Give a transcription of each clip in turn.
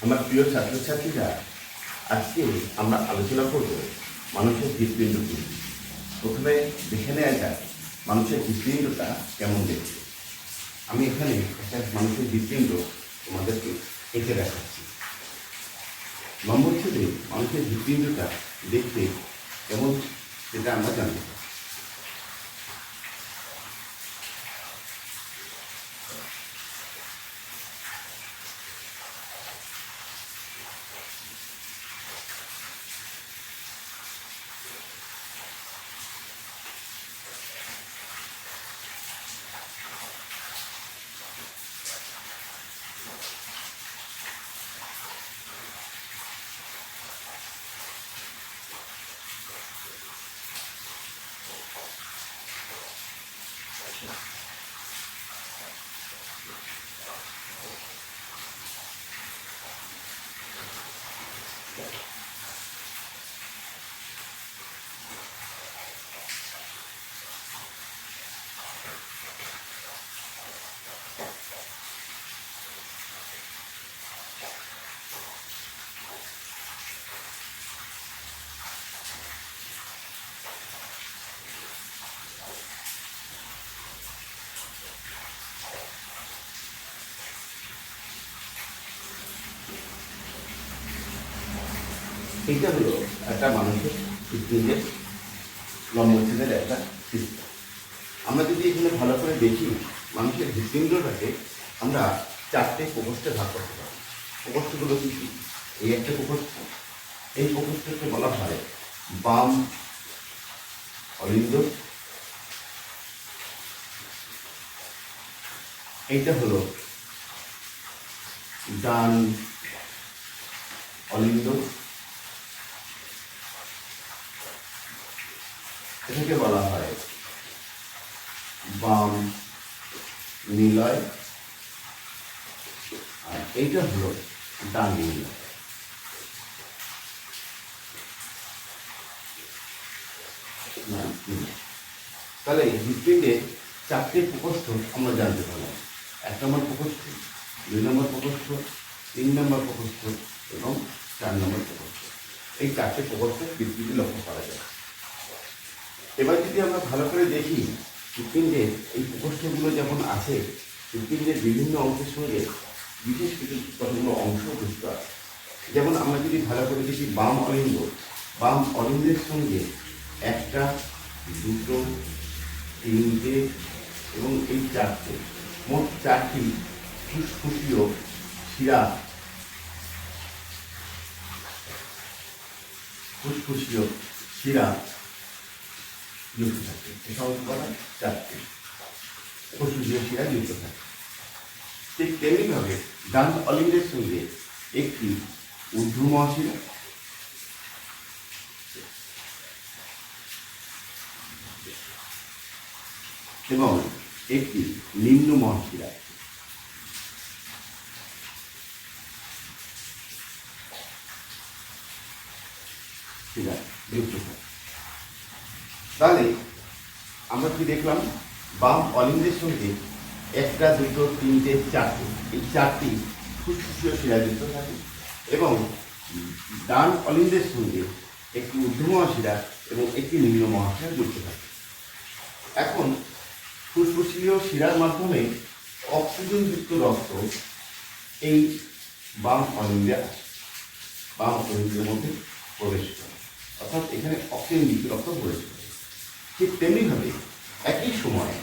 আমার প্রিয় ছাত্রছাত্রীরা, আজকে আমরা আলোচনা করব মানুষের হৃৎপিণ্ড কি। প্রথমে দেখে নেওয়া যাক মানুষের হৃৎপিণ্ডটা কেমন দেখতে। আমি এখানে একটা মানুষের হৃৎপিণ্ড তোমাদেরকে এঁকে দেখাচ্ছি। নম্বরচ্ছেদে মানুষের হৃৎপিণ্ডটা দেখতে কেমন সেটা আমরা জানতে পারি। এইটা হলো একটা মানুষের হৃৎপিণ্ডের নম্বরচ্ছেদের একটা সিস্টেম। আমরা যদি এখানে ভালো করে দেখি, মানুষের হৃৎপিণ্ডটাকে আমরা চারটে প্রকোষ্ঠে ভাগ করতে পারি। প্রকোষ্ঠগুলো কি কি? এই একটা প্রকোষ্ঠ, এই প্রকোষ্ঠকে বলা হয় বাম অলিন্দ, এইটা হলো ডান অলিন্দ, এটাকে বলা হয় বাম নিলয়, আর এইটা হলো ডান নিলয়। তাহলে হৃৎপিণ্ডের চারটে প্রকোষ্ঠ আমরা জানতে পারলাম। 1 নম্বর প্রকোষ্ঠ, 2 নম্বর প্রকোষ্ঠ, 3 নম্বর প্রকোষ্ঠ এবং 4 নম্বর প্রকোষ্ঠ। এই চারটে প্রকোষ্ঠ হৃৎপিণ্ডে লক্ষ্য করা যায়। এবার যদি আমরা ভালো করে দেখি, হৃৎপিণ্ডের এই প্রকোষ্ঠগুলো যেমন আছে, হৃৎপিণ্ডের বিভিন্ন অংশের সঙ্গে বিশেষ কিছু কতগুলো অংশ যুক্ত আছে। যেমন আমরা যদি ভালো করে দেখি বাম অলিন্দ, বাম অলিন্দের সঙ্গে 1টা 2টো 3টে এবং এই 4টে, মোট 4টি ফুসফুসীয় শিরা, ফুসফুসীয় শিরা যুক্ত থাকে। এসব করা 4টি ফুসফুসীয় শিরা যুক্ত থাকে। ঠিক তেমনিভাবে ডান অলিন্দের সঙ্গে একটি ঊর্ধ্ব মহাশিরা এবং একটি নিম্ন মহাশিরা যুক্ত থাকে। তাহলে আমরা কি দেখলাম? বাম অলিন্দের সঙ্গে 1টা 2টো 3টে 4টে, এই 4টি ফুসফুসীয় শিরা যুক্ত থাকে এবং ডান অলিন্দের সঙ্গে একটি ঊর্ধ্ব মহাশিরা এবং একটি নিম্ন মহাশিরা যুক্ত থাকে। এখন ফুসফুসীয় শিরার মাধ্যমে অক্সিজেনযুক্ত রক্ত এই বাম অলিন্দে আসে, বাম অলিন্দের মধ্যে প্রবেশ করে, অর্থাৎ এখানে অক্সিজেনযুক্ত রক্ত প্রবেশ করে। ঠিক তেমনিভাবে একই সময়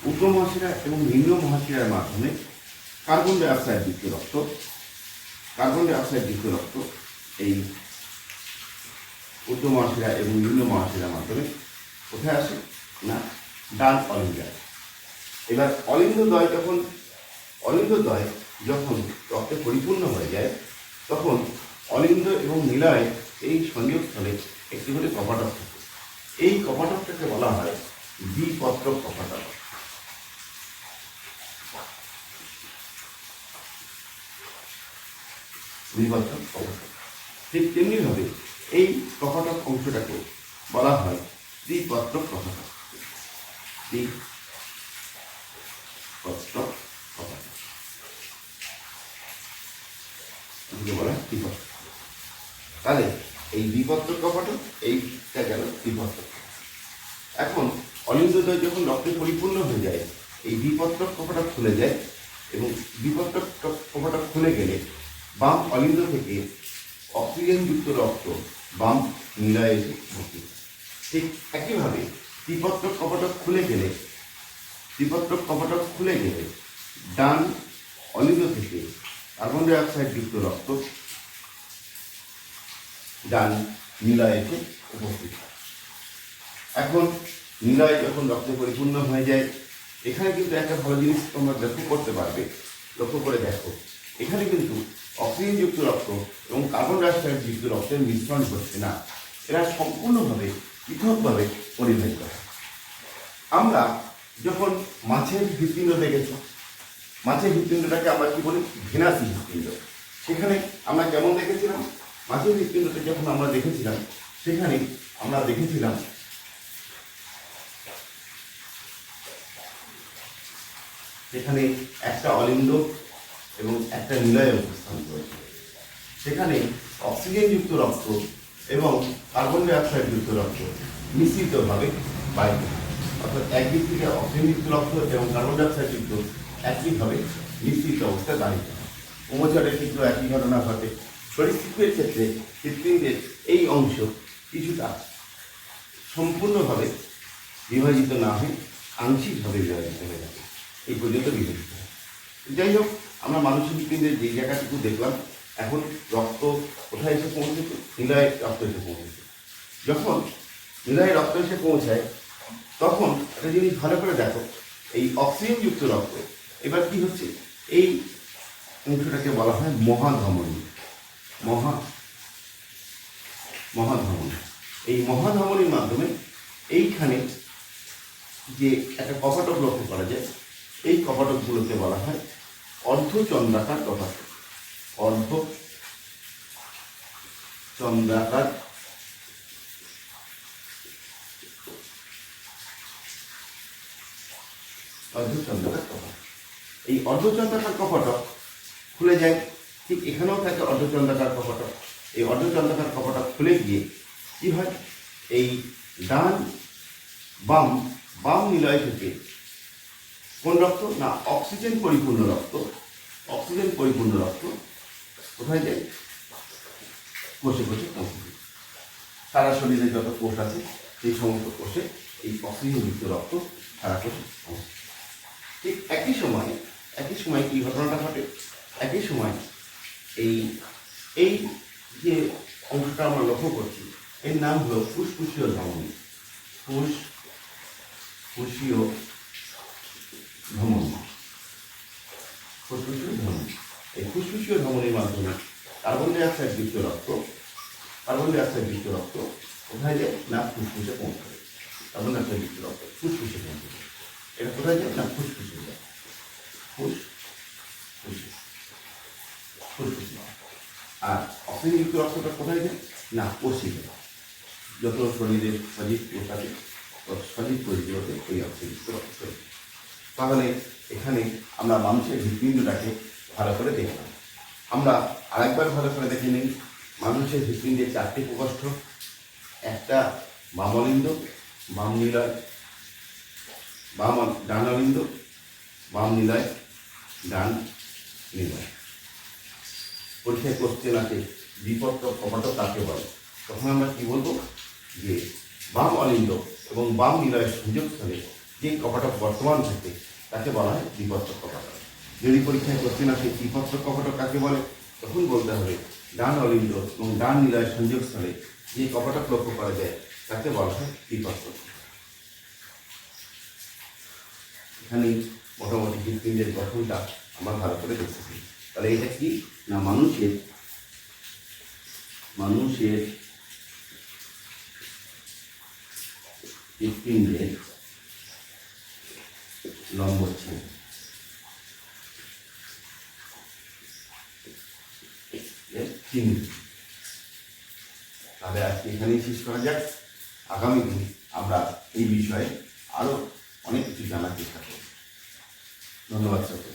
ঊর্ধ্ব মহাশিরা এবং নিম্ন মহাশিরার মাধ্যমে কার্বন ডাইঅক্সাইডযুক্ত রক্ত এই ঊর্ধ্ব মহাশিরা এবং নিম্ন মহাশিরার মাধ্যমে কোথায় আসে না ডান অলিন্দে আসে। এবার অলিন্দদ্বয় যখন রক্তে পরিপূর্ণ হয়ে যায়, তখন অলিন্দ এবং নিলয় এই সংযোগস্থলে একটি করে কপাটক থাকে। এই কপাটকটাকে বলা হয় দ্বিপত্রক কপাটক। ঠিক তেমনিভাবে এই কপাটক অংশটাকে বলা হয় দ্বিপত্রক কপাটক। দ্বিপত্রক কপাটক। কপটকে বলা হয় দ্বিপত্রক। তাহলে এই দ্বিপত্রক কপটক, এইটা গেল দ্বিপত্রক। এখন অলিন্দদ্বয় যখন রক্তে পরিপূর্ণ হয়ে যায়, এই দ্বিপত্রক কপটক খুলে যায় এবং দ্বিপত্রক কপটক খুলে গেলে বাম অলিন্দ থেকে অক্সিজেনযুক্ত রক্ত বাম নীলয়ে এসে ভর্তি। ঠিক একইভাবে দ্বিপত্রক কপটক খুলে গেলে ডান অলিন্দ থেকে কার্বন ডাই অক্সাইড যুক্ত রক্ত ডান নীলয়ে এসে উপস্থিত হয়। এখন নীলয় যখন রক্তে পরিপূর্ণ হয়ে যায়, এখানে কিন্তু একটা ভালো জিনিস তোমরা লক্ষ্য করতে পারবে। লক্ষ্য করে দেখো, এখানে কিন্তু অক্সিজেনযুক্ত রক্ত এবং কার্বন ডাই অক্সাইড যুক্ত রক্তের মিশ্রণ হচ্ছে না, এরা সম্পূর্ণভাবে পৃথকভাবে পরিবাহিত হয়। আমরা যখন মাছের হৃৎপিণ্ড দেখেছি, মাছের হৃৎপিণ্ডটাকে আমরা কি বলি? ভেনাসি হৃৎপিণ্ড। সেখানে আমরা কেমন দেখেছিলাম? মাছের হৃৎপিণ্ডটা যখন আমরা দেখেছিলাম, সেখানে আমরা দেখেছিলাম সেখানে একটা অলিন্দ এবং একটা নীলয় অবস্থান করেছিল। সেখানে অক্সিজেনযুক্ত রক্ত এবং কার্বন ডাই অক্সাইড যুক্ত রক্ত মিশ্রিতভাবে বাইরে, অর্থাৎ একদিক থেকে অক্সিজেনযুক্ত রক্ত এবং কার্বন ডাই অক্সাইড যুক্ত একইভাবে মিশ্রিত অবস্থায় দাঁড়িয়ে হয়। উভচরে কিন্তু একই ঘটনা ঘটে। সরীসৃপের ক্ষেত্রে হৃৎপিণ্ডের এই অংশ কিছুটা সম্পূর্ণভাবে বিভাজিত না হয়ে আংশিকভাবে বিভাজিত হয়ে থাকে, এই পর্যন্ত বিভাজিত হয়। যাই হোক, আমরা মানুষের হৃৎপিণ্ডের যে জায়গাটুকু দেখলাম, এখন রক্ত কোথায় এসে পৌঁছেছে? নীলয়ে রক্ত এসে পৌঁছেছে। যখন নীলয়ে রক্ত এসে পৌঁছায়, তখন একটা জিনিস ভালো করে দেখো, এই অক্সিজেনযুক্ত রক্ত এবার কি হচ্ছে? এই অংশটাকে বলা হয় মহাধমনী। মহাধমনী। এই মহাধমনীর মাধ্যমে এইখানে যে একটা কপটক লক্ষ্য করা যায়, এই কপটকগুলোকে বলা হয় অর্ধচন্দ্রাকার কপটক। অর্ধচন্দ্রাকার কপটক। এই অর্ধচন্দ্রাকার কপটক খুলে যায়। ঠিক এখানেও থাকে অর্ধচন্দ্রাকার কপটক। এই অর্ধচন্দ্রাকার কপটক খুলে গিয়ে কি হয়? এই বাম নীলয় থেকে কোন রক্ত? না, অক্সিজেন পরিপূর্ণ রক্ত কোথায় যায়? কোষে পৌঁছে যায়। সারা শরীরে যত কোষ আছে সেই সমস্ত কোষে এই অক্সিজেনযুক্ত রক্ত সারা কোষে পৌঁছে। ঠিক একই সময় কি ঘটনাটা ঘটে? একই সময় এই যে অংশটা আমরা লক্ষ্য করছি, এর নাম হলো ফুসফুসীয় ধমনী। ফুসফুসীয় ধমনী। এই ফুসফুসীয় ধমনীর মাধ্যমে কার্বন ডাই অক্সাইড যুক্ত রক্ত কোথায় যায়? না, ফুসফুসে পৌঁছাবে। কার্বন ডাই অক্সাইড যুক্ত রক্ত ফুসফুসে পৌঁছাবে। এটা কোথায় যায়? না, ফুসফুসে যায়। ফুসফুসে। আর অক্সিজেনযুক্ত রক্তটা কোথায় যায়? না, কোষে যায়। যত শরীরের সজীব কোষ আছে, সজীব কোষগুলোতে এই অক্সিজেনযুক্ত রক্ত চলে। তাহলে এখানে আমরা মানুষের হৃৎপিণ্ডটাকে ভালো করে দেখলাম। আমরা আরেকবার ভালো করে দেখে নিই। মানুষের হৃৎপিণ্ডের 4টি প্রকোষ্ঠ। একটা বাম অলিন্দ, বাম নীলয়, ডান অলিন্দ, বাম নীলয়, ডান নীলয়। পরীক্ষায় কোশ্চেন আছে দ্বিপত্রক কপটক কাকে বলে? তখন আমরা কি বলবো? যে বাম অলিন্দ এবং বাম নীলয়ের সংযোগস্থলে যে কপটক বর্তমান থাকে তাকে বলা হয় দ্বিপত্রক কপটক। যদি পরীক্ষায় কোশ্চেন আসে দ্বিপত্রক কপটক কাকে বলে, তখন বলতে হবে ডান অলিন্দ এবং ডান নীলয়ের সংযোগস্থলে যে কপটক লক্ষ্য করা যায় তাকে বলা হয় দ্বিপত্রক। এখানে মোটামুটি হৃৎপিণ্ডের গঠনটা আমরা ভালো করে দেখতেছি। তাহলে এটা কি? না, মানুষের হৃৎপিণ্ডের লম্বচ্ছেদ। তাহলে আজকে এখানেই শেষ করা যাক। আগামী দিন আমরা এই বিষয়ে আরো অনেক কিছু জানার চেষ্টা করব। ধন্যবাদ সকলকে।